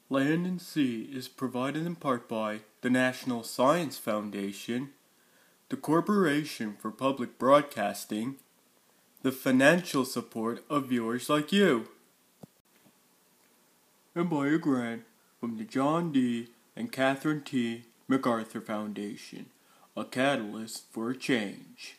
Land and Sea is provided in part by the National Science Foundation, the Corporation for Public Broadcasting, the financial support of viewers like you, and by a grant from the John D. and Catherine T. MacArthur Foundation, a catalyst for a change.